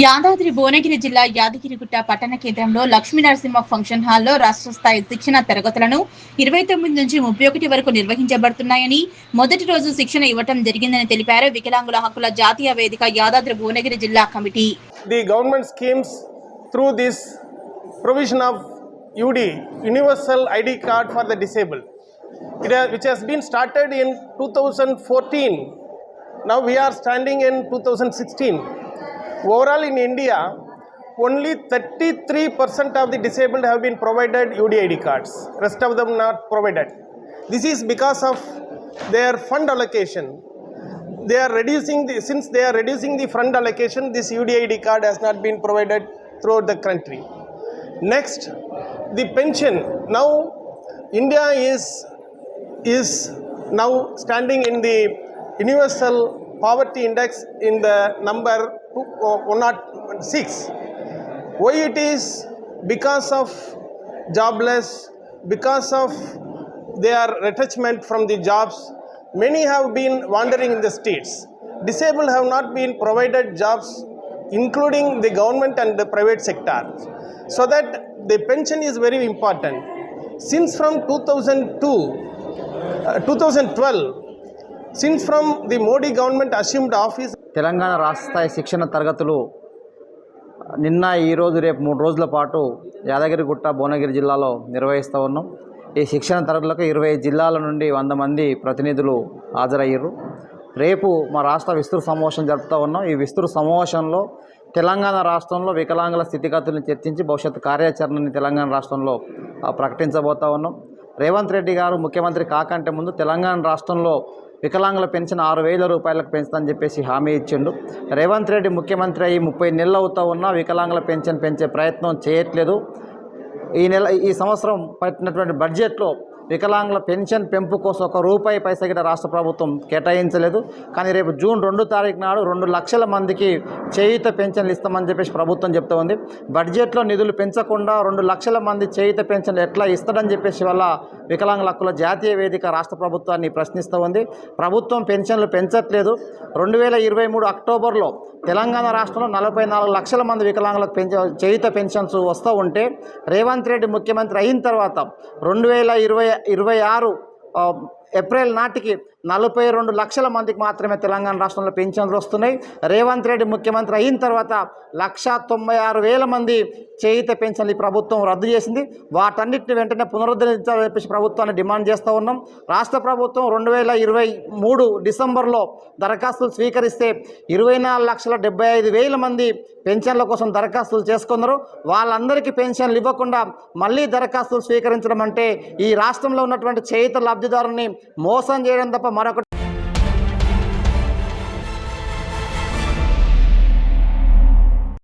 యాదాద్రి భువనగిరి జిల్లా యాదగిరిగుట్ట పట్టణ కేంద్రంలో లక్ష్మీ నరసింహ ఫంక్షన్ హాల్లో రాష్ట్ర స్థాయి శిక్షణ తరగతులను 29 నుంచి 31 వరకు నిర్వహించబడుతున్నాయని, మొదటి రోజు శిక్షణ ఇవ్వటం జరిగిందని తెలిపారు వికలాంగుల హక్కుల జాతీయ వేదిక యాదాద్రి భువనగిరి జిల్లా committee. The government schemes through this provision of UD, Universal ID Card for the Disabled, which has been started in 2014. Now we are standing in 2016. Overall in India, only 33% of the disabled have been provided UDID cards. Rest of them not provided. This is because of their fund allocation. Since they are reducing the fund allocation, this UDID card has not been provided throughout the country. Next, the pension. Now, India is now standing in the Universal Poverty Index in the number 106. Why it is? Because of jobless, because of their retrenchment from the jobs. Many have been wandering in the streets. Disabled have not been provided jobs, including the government and the private sector. So that the pension is very important. Since from 2012, since from the Modi government assumed office. Telangana రాష్ట్ర స్థాయి శిక్షణ తరగతులు నిన్న ఈరోజు రేపు 3 రోజుల పాటు యాదగిరిగుట్ట భువనగిరి జిల్లాలో నిర్వహిస్తూ ఉన్నాం. ఈ శిక్షణ తరగతులకు 20 జిల్లాల నుండి 100 మంది ప్రతినిధులు హాజరయ్యారు. రేపు మా రాష్ట్ర విస్తృత సమావేశం జరుపుతూ ఉన్నాం. ఈ విస్తృత సమావేశంలో తెలంగాణ రాష్ట్రంలో వికలాంగుల స్థితిగతులను చర్చించి భవిష్యత్తు కార్యాచరణని తెలంగాణ రాష్ట్రంలో ప్రకటించబోతూ ఉన్నాం. రేవంత్ రెడ్డి గారు ముఖ్యమంత్రి కాకంటే ముందు తెలంగాణ రాష్ట్రంలో వికలాంగుల పెన్షన్ 6,000 రూపాయలకు పెంచుతానని చెప్పేసి హామీ ఇచ్చిండు. రేవంత్ రెడ్డి ముఖ్యమంత్రి అయ్యి 30 నెలలు అవుతూ ఉన్నా వికలాంగుల పెన్షన్ పెంచే ప్రయత్నం చేయట్లేదు. ఈ సంవత్సరం పెట్టినటువంటి బడ్జెట్లో వికలాంగుల పెన్షన్ పెంపు కోసం ₹1 పైసా గిట్ట రాష్ట్ర ప్రభుత్వం కేటాయించలేదు. కానీ రేపు జూన్ 2 తారీఖు నాడు 2 లక్షల మందికి చేయూత పెన్షన్లు ఇస్తామని చెప్పేసి ప్రభుత్వం చెప్తూ ఉంది. బడ్జెట్లో నిధులు పెంచకుండా 2 లక్షల మంది చేయూత పెన్షన్లు ఎట్లా ఇస్తాడని చెప్పేసి వల్ల వికలాంగుల హక్కుల జాతీయ వేదిక రాష్ట్ర ప్రభుత్వాన్ని ప్రశ్నిస్తూ ఉంది. ప్రభుత్వం పెన్షన్లు పెంచట్లేదు. 2023 అక్టోబర్లో తెలంగాణ రాష్ట్రంలో 44 లక్షల మంది వికలాంగులకు చేయూత పెన్షన్స్ వస్తూ ఉంటే రేవంత్ రెడ్డి ముఖ్యమంత్రి అయిన తర్వాత 2026 ఏప్రిల్ నాటికి 42 లక్షల మందికి మాత్రమే తెలంగాణ రాష్ట్రంలో పెన్షన్లు వస్తున్నాయి. రేవంత్ రెడ్డి ముఖ్యమంత్రి అయిన తర్వాత 196,000 మంది చేయూత పెన్షన్లు ఈ ప్రభుత్వం రద్దు చేసింది. వాటన్నిటిని వెంటనే పునరుద్ధరించాలని చెప్పేసి ప్రభుత్వాన్ని డిమాండ్ చేస్తూ ఉన్నాం. రాష్ట్ర ప్రభుత్వం 2023 డిసెంబర్లో దరఖాస్తులు స్వీకరిస్తే 24,75,000 మంది పెన్షన్ల కోసం దరఖాస్తులు చేసుకున్నారు. వాళ్ళందరికీ పెన్షన్లు ఇవ్వకుండా మళ్ళీ దరఖాస్తులు స్వీకరించడం అంటే ఈ రాష్ట్రంలో ఉన్నటువంటి చేయూత లబ్ధిదారుని మోసం చేయడం తప్ప మరొకటి